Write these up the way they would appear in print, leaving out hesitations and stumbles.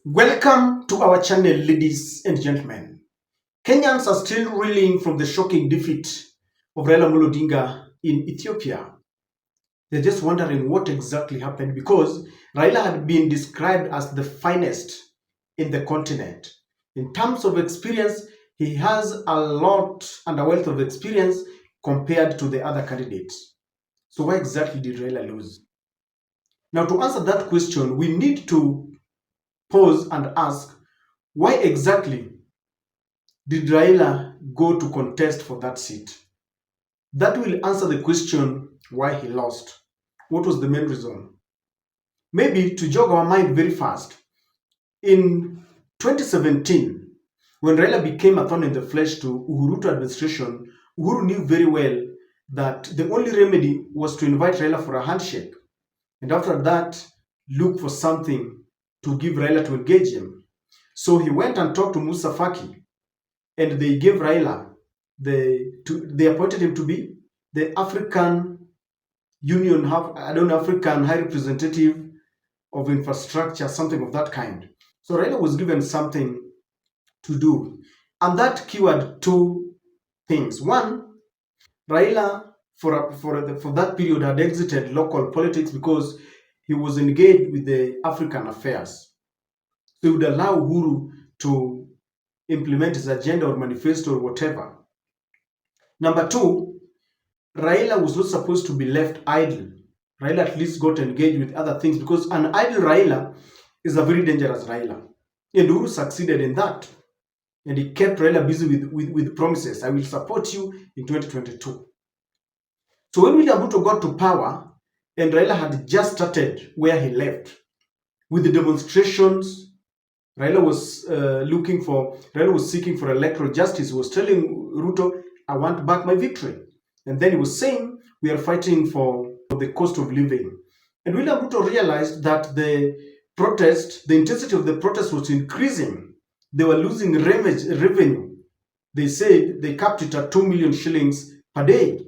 Welcome to our channel, ladies and gentlemen. Kenyans are still reeling from the shocking defeat of Raila Odinga in Ethiopia. They're just wondering what exactly happened because Raila had been described as the finest in the continent. In terms of experience, he has a lot and a wealth of experience compared to the other candidates. So why exactly did Raila lose? Now, to answer that question, we need to pause and ask, why exactly did Raila go to contest for that seat? That will answer the question why he lost. What was the main reason? Maybe to jog our mind very fast, in 2017, when Raila became a thorn in the flesh to Uhuru administration, Uhuru knew very well that the only remedy was to invite Raila for a handshake. And after that, look for something to give Raila to engage him. So he went and talked to Musa Faki, and they gave Raila they appointed him to be the African Union, African High Representative of Infrastructure, something of that kind. So Raila was given something to do, and that keyword two things. One, Raila for that period had exited local politics because he was engaged with the African affairs. So it would allow Uhuru to implement his agenda or manifesto or whatever. Number two, Raila was not supposed to be left idle. Raila at least got engaged with other things because an idle Raila is a very dangerous Raila. And Uhuru succeeded in that. And he kept Raila busy with promises. I will support you in 2022. So when William Ruto got to power, and Raila had just started where he left, with the demonstrations, Raila was seeking for electoral justice. He was telling Ruto, I want back my victory. And then he was saying, we are fighting for the cost of living. And William Ruto realized that the intensity of the protest was increasing. They were losing revenue. They said they capped it at 2 million shillings per day.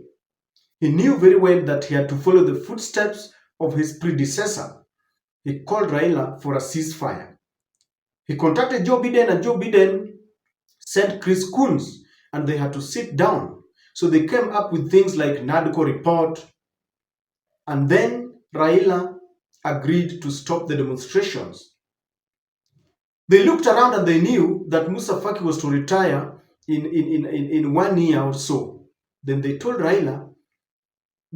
He knew very well that he had to follow the footsteps of his predecessor. He called Raila for a ceasefire. He contacted Joe Biden, and Joe Biden sent Chris Coons, and they had to sit down. So they came up with things like NADCO report, and then Raila agreed to stop the demonstrations. They looked around and they knew that Musa Faki was to retire in 1 year or so. Then they told Raila,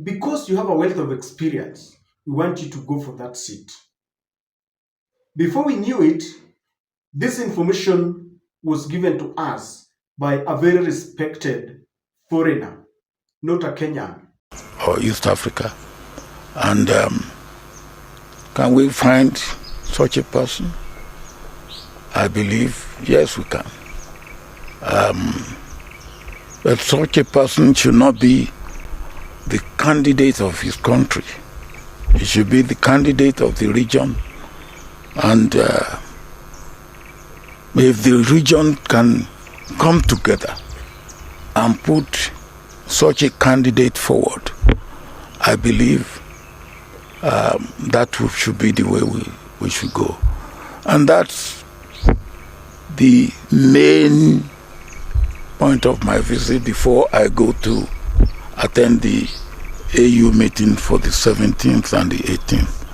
because you have a wealth of experience, we want you to go for that seat. Before we knew it, this information was given to us by a very respected foreigner, not a Kenyan. Or East Africa. And can we find such a person? I believe, yes, we can. But such a person should not be the candidate of his country. He should be the candidate of the region. And if the region can come together and put such a candidate forward, I believe that should be the way we should go. And that's the main point of my visit before I go to attend the AU meeting for the 17th and the 18th.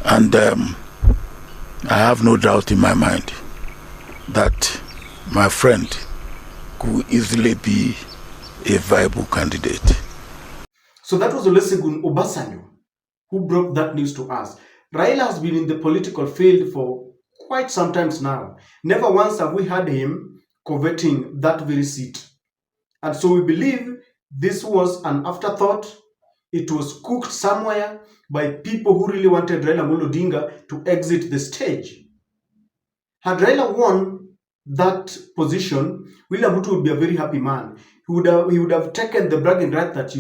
And I have no doubt in my mind that my friend could easily be a viable candidate. So that was Olusegun Obasanjo who broke that news to us. Raila has been in the political field for quite some time now. Never once have we heard him coveting that very seat. And so we believe this was an afterthought. It was cooked somewhere by people who really wanted Raila Odinga to exit the stage. Had Raila won that position, William Ruto would be a very happy man. He would have taken the bragging right that,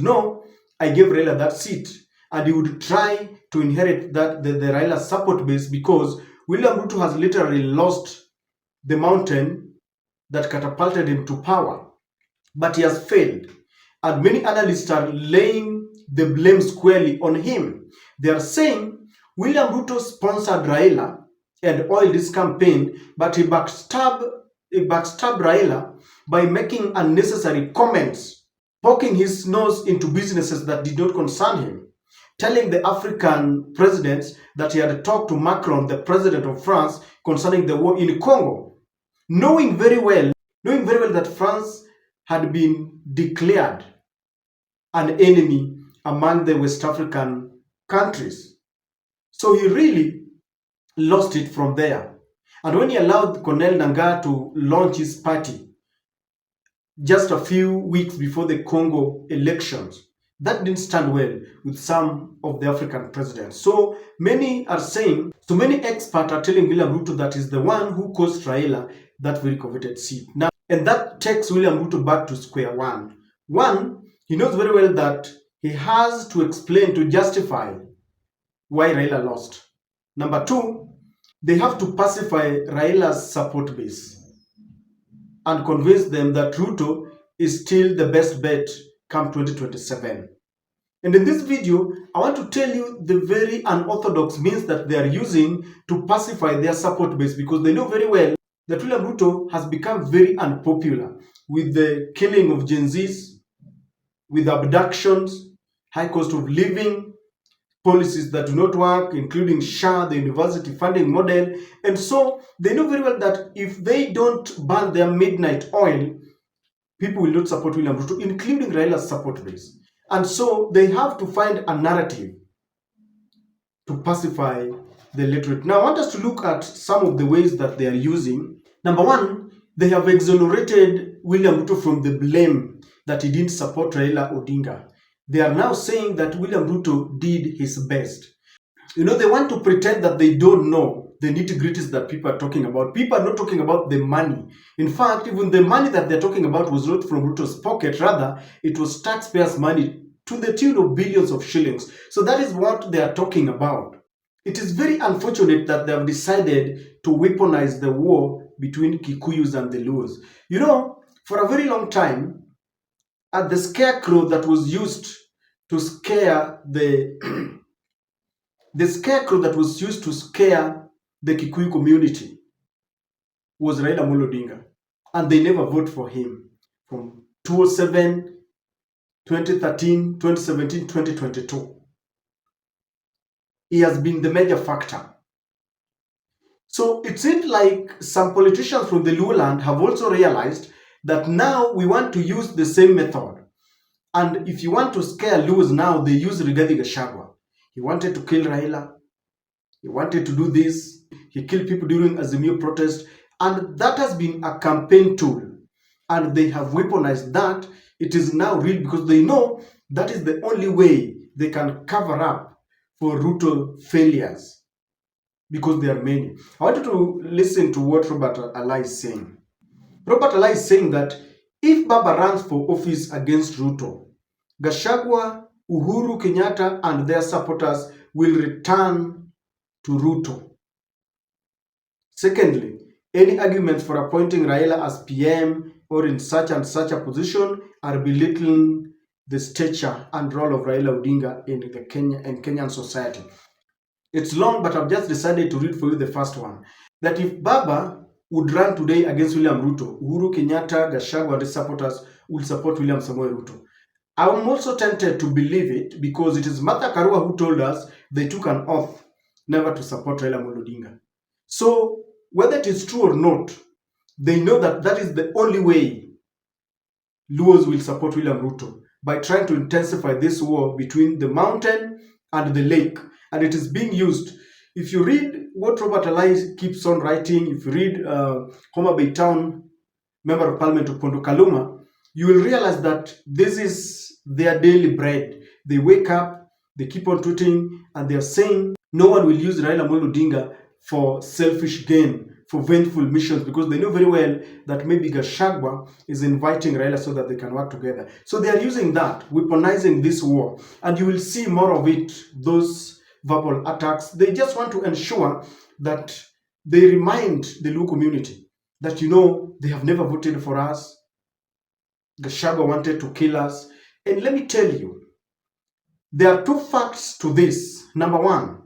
I gave Raila that seat, and he would try to inherit that the Raila support base, because William Ruto has literally lost the mountain that catapulted him to power. But he has failed, and many analysts are laying the blame squarely on him. They are saying William Ruto sponsored Raila and oil this campaign, but he backstabbed Raila by making unnecessary comments, poking his nose into businesses that did not concern him, telling the African presidents that he had talked to Macron, the president of France, concerning the war in Congo, knowing very well that France had been declared an enemy among the West African countries. So he really lost it from there. And when he allowed Colonel Nangaa to launch his party just a few weeks before the Congo elections, that didn't stand well with some of the African presidents. So many experts are telling William Ruto that is the one who caused Raila that very coveted seat. Now, and that takes William Ruto back to square one. One, he knows very well that he has to explain, to justify why Raila lost. Number two, they have to pacify Raila's support base and convince them that Ruto is still the best bet come 2027. And in this video, I want to tell you the very unorthodox means that they are using to pacify their support base, because they know very well that William Ruto has become very unpopular with the killing of Gen Zs, with abductions, high cost of living, policies that do not work, including SHA, the university funding model. And so they know very well that if they don't burn their midnight oil, people will not support William Ruto, including Raila's support base. And so they have to find a narrative to pacify the electorate. Now, I want us to look at some of the ways that they are using. Number one, they have exonerated William Ruto from the blame that he didn't support Raila Odinga. They are now saying that William Ruto did his best. You know, they want to pretend that they don't know the nitty-gritties that people are talking about. People are not talking about the money. In fact, even the money that they're talking about was not from Ruto's pocket. Rather, it was taxpayers' money to the tune of billions of shillings. So that is what they are talking about. It is very unfortunate that they have decided to weaponize the war between Kikuyus and the Luos. You know, for a very long time, at the scarecrow that was used to scare the scarecrow that was used to scare the Kikuyu community was Raila Odinga, and they never voted for him from 2007, 2013, 2017, 2022. He has been the major factor. So it seems like some politicians from the Luo land have also realized that now we want to use the same method. And if you want to scare Luos now, they use Rigathi Gachagua. He wanted to kill Raila. He wanted to do this. He killed people during Azimio protest. And that has been a campaign tool. And they have weaponized that. It is now real because they know that is the only way they can cover up for Ruto failures. Because there are many. I want you to listen to what Robert Alai is saying. Robert Alai is saying that if Baba runs for office against Ruto, Gachagua, Uhuru Kenyatta and their supporters will return to Ruto. Secondly, any arguments for appointing Raila as PM or in such and such a position are belittling the stature and role of Raila Odinga in Kenyan society. It's long, but I've just decided to read for you the first one. That if Baba would run today against William Ruto, Uhuru Kenyatta, Gachagua and his supporters will support William Samoei Ruto. I'm also tempted to believe it because it is Martha Karua who told us they took an oath never to support Raila Odinga. So whether it is true or not, they know that that is the only way Luos will support William Ruto, by trying to intensify this war between the mountain and the lake. And it is being used. If you read what Robert Alai keeps on writing, if you read Homa Bay Town Member of Parliament of Pondo Kaluma, you will realize that this is their daily bread. They wake up, they keep on tweeting, and they are saying no one will use Raila Odinga for selfish gain, for vengeful missions, because they know very well that maybe Gachagua is inviting Raila so that they can work together. So they are using that, weaponizing this war. And you will see more of it, those verbal attacks. They just want to ensure that they remind the Luo community that, you know, they have never voted for us. Gachagua wanted to kill us. And let me tell you, there are two facts to this. Number one,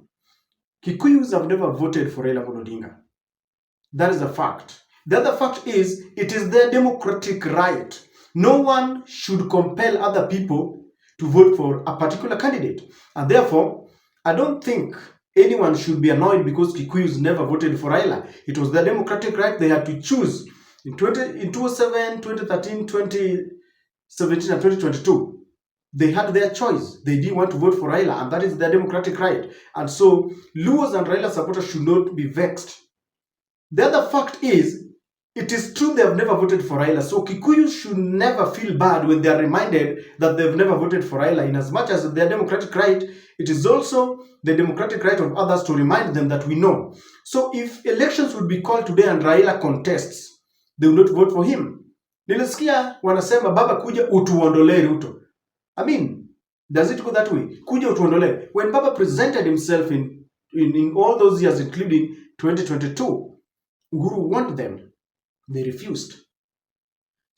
Kikuyus have never voted for Raila Odinga. That is a fact. The other fact is, it is their democratic right. No one should compel other people to vote for a particular candidate. And therefore, I don't think anyone should be annoyed because Kikuyus never voted for Raila. It was their democratic right. They had to choose in 2007, 2013, 2017, and 2022. They had their choice. They didn't want to vote for Raila, and that is their democratic right. And so, Luos and Raila supporters should not be vexed. The other fact is, it is true they have never voted for Raila. So Kikuyu should never feel bad when they are reminded that they've never voted for Raila. In as much as their democratic right, it is also the democratic right of others to remind them that we know. So if elections would be called today and Raila contests, they will not vote for him. Nilisikia wanasema baba kuja utuondolee Ruto. I mean, does it go that way? Kuja utuondolee. When Baba presented himself in all those years, including 2022, Uhuru wanted them. They refused.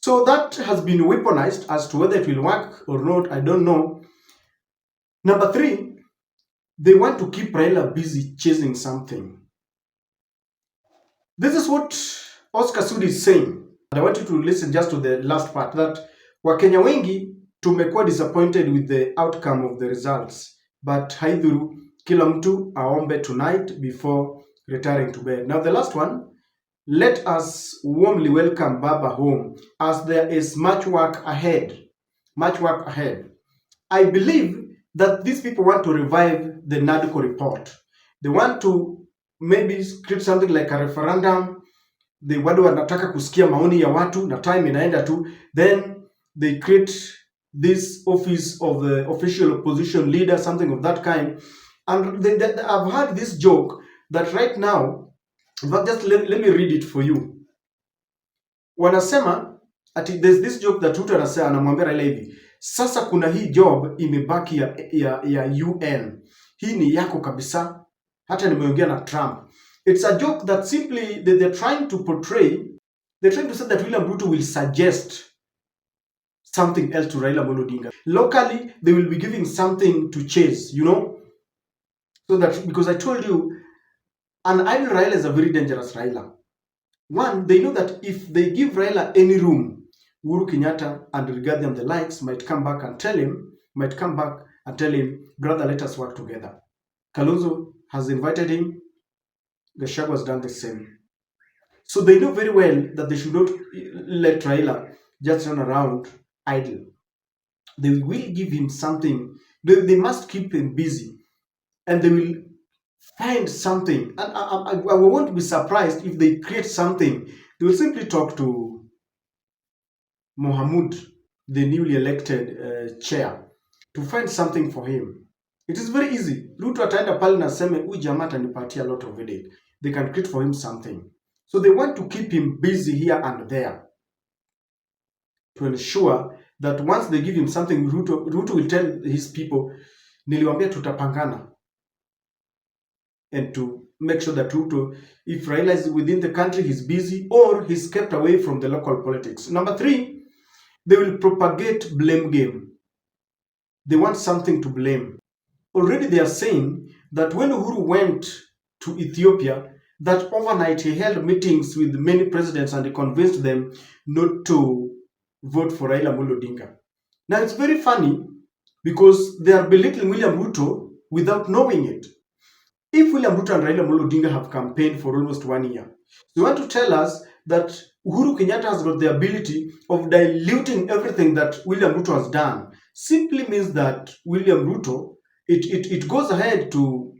So that has been weaponized. As to whether it will work or not, I don't know. Number 3, they want to keep Raila busy chasing something. This is what Oscar Sudi is saying. And I want you to listen just to the last part, that Wakenya wengi tumekuwa disappointed with the outcome of the results, but haidhuru, kila mtu aombe tonight before retiring to bed. Now the last one, let us warmly welcome Baba home, as there is much work ahead. Much work ahead. I believe that these people want to revive the NADCO report. They want to maybe create something like a referendum. They wadu wanataka kusikia maoni ya watu na time inaenda tu. Then they create this office of the official opposition leader, something of that kind. And I've heard this joke that right now, but just let me read it for you. Wanasema ati there's this joke that Ruto anamwambia Raila hivi, sasa kuna hii job imebaki ya UN. Hii ni yako kabisa. Hata nimeongea na Trump. It's a joke that simply they're trying to portray, they're trying to say that William Ruto will suggest something else to Raila Odinga. Locally, they will be giving something to chase, you know? So that, because I told you, an idle Raila is a very dangerous Raila. One, they know that if they give Raila any room, Uhuru Kenyatta and Rigathi and the likes might come back and tell him, brother, let us work together. Kalonzo has invited him. Gachagua has done the same. So they know very well that they should not let Raila just run around idle. They will give him something. They must keep him busy. And they will find something. And I won't be surprised if they create something. They will simply talk to Mohamud, the newly elected chair, to find something for him. It is very easy. Ruto ataenda pale na seme, huyu jamaa atanipatia a lot of headache. They can create for him something. So they want to keep him busy here and there to ensure that once they give him something, Ruto will tell his people, niliwambia tutapangana. And to make sure that Ruto, if Raila is within the country, he's busy or he's kept away from the local politics. Number 3, they will propagate blame game. They want something to blame. Already they are saying that when Uhuru went to Ethiopia, that overnight he held meetings with many presidents and he convinced them not to vote for Raila Odinga. Now it's very funny because they are belittling William Ruto without knowing it. If William Ruto and Raila Odinga have campaigned for almost 1 year, they want to tell us that Uhuru Kenyatta has got the ability of diluting everything that William Ruto has done. Simply means that William Ruto, it goes ahead to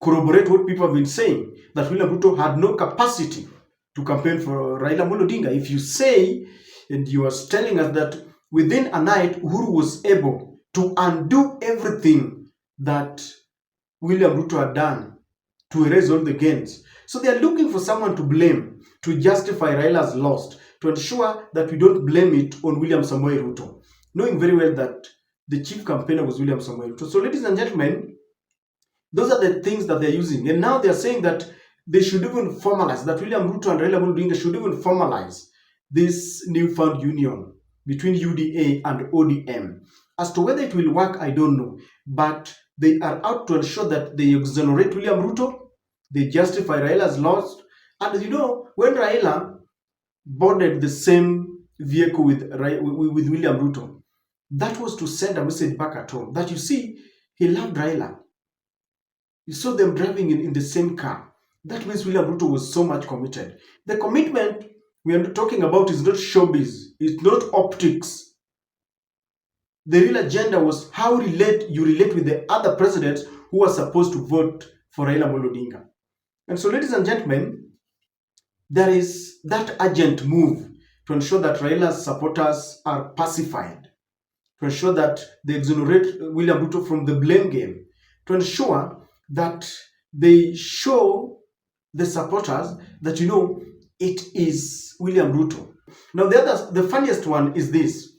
corroborate what people have been saying, that William Ruto had no capacity to campaign for Raila Odinga. If you say, and you are telling us that within a night, Uhuru was able to undo everything that William Ruto had done to erase all the gains. So they are looking for someone to blame, to justify Raila's loss, to ensure that we don't blame it on William Samoei Ruto, knowing very well that the chief campaigner was William Samoei Ruto. So ladies and gentlemen, those are the things that they're using. And now they're saying that they should even formalize, that William Ruto and Raila Odinga should even formalize this newfound union between UDA and ODM. As to whether it will work, I don't know. But They are out to ensure that they exonerate William Ruto, they justify Raila's loss. And when Raila boarded the same vehicle with William Ruto, that was to send a message back at home that, you see, he loved Raila. You saw them driving in the same car. That means William Ruto was so much committed. The commitment we are talking about is not showbiz, it's not optics. The real agenda was how you relate with the other presidents who are supposed to vote for Raila Odinga. And so, ladies and gentlemen, there is that urgent move to ensure that Raila's supporters are pacified, to ensure that they exonerate William Ruto from the blame game, to ensure that they show the supporters that, it is William Ruto. Now, the funniest one is this,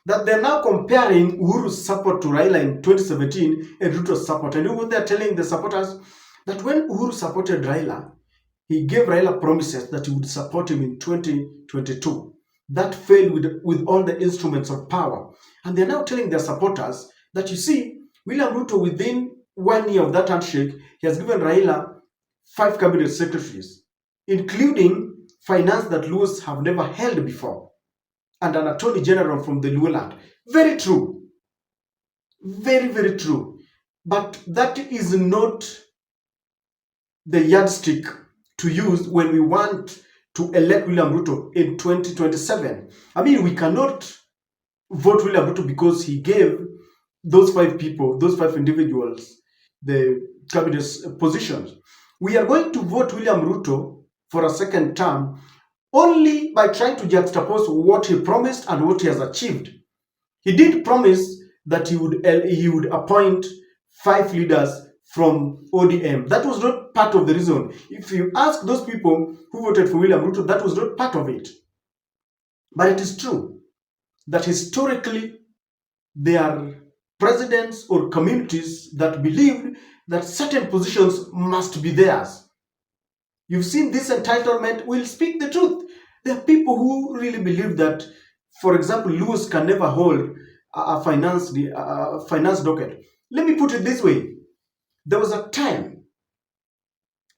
that they're now comparing Uhuru's support to Raila in 2017 and Ruto's support. And what they're telling the supporters, that when Uhuru supported Raila, he gave Raila promises that he would support him in 2022. That failed with all the instruments of power. And they're now telling their supporters that, you see, William Ruto, within 1 year of that handshake, he has given Raila 5 cabinet secretaries, including finance that Luos have never held before, and an attorney general from the Luo land. Very true. Very, very true. But that is not the yardstick to use when we want to elect William Ruto in 2027. I mean, we cannot vote William Ruto because he gave those 5 people, those 5 individuals, the cabinet positions. We are going to vote William Ruto for a second term only by trying to juxtapose what he promised and what he has achieved. He did promise that he would appoint 5 leaders from ODM. That was not part of the reason. If you ask those people who voted for William Ruto, that was not part of it. But it is true that historically there are presidents or communities that believed that certain positions must be theirs. You've seen this entitlement. Will speak the truth. There are people who really believe that, for example, Luos can never hold a finance docket. Let me put it this way. There was a time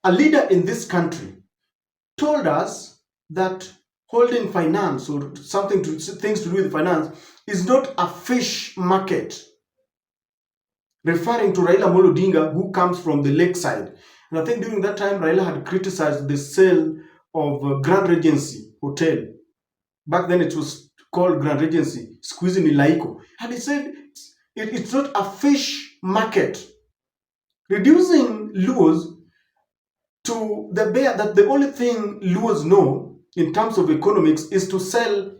a leader in this country told us that holding finance or things to do with finance is not a fish market, referring to Raila Odinga, who comes from the lakeside. And I think during that time, Raila had criticized the sale of Grand Regency Hotel. Back then it was called Grand Regency, squeezing Ilaiko. And he said it's not a fish market, reducing Luos to the bare that the only thing Luos know in terms of economics is to sell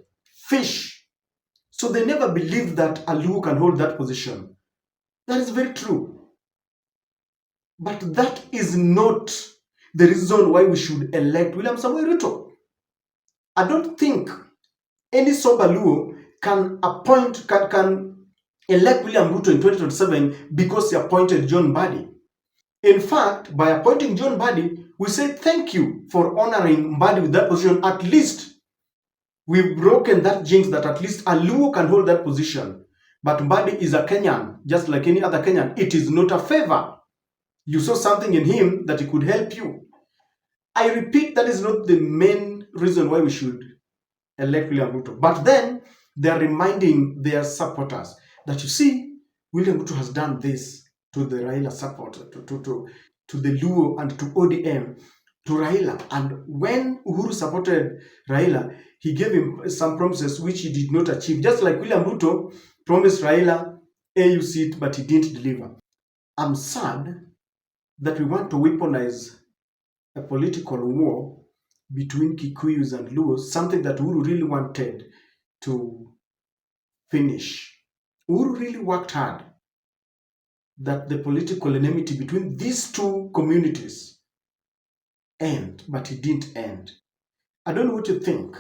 fish. So they never believed that a Luo can hold that position. That is very true. But that is not the reason why we should elect William Samoei Ruto. I don't think any sober Luo can elect William Ruto in 2027 because he appointed John Mbadi. In fact, by appointing John Mbadi, we say thank you for honoring Mbadi with that position. At least we've broken that jinx that at least a Luo can hold that position. But Mbadi is a Kenyan, just like any other Kenyan. It is not a favor. You saw something in him that he could help you. I repeat, that is not the main reason why we should elect William Ruto. But then they are reminding their supporters that, you see, William Ruto has done this to the Raila supporter, to the Luo and to ODM, to Raila. And when Uhuru supported Raila, he gave him some promises which he did not achieve. Just like William Ruto promised Raila AUC, but he didn't deliver. I'm sad that we want to weaponize a political war between Kikuyus and Luos, something that Uhuru really wanted to finish. Uhuru really worked hard that the political enmity between these two communities end, but it didn't end. I don't know what you think.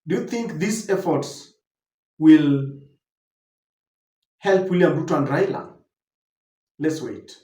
Do you think these efforts will help William Ruto and Raila? Let's wait.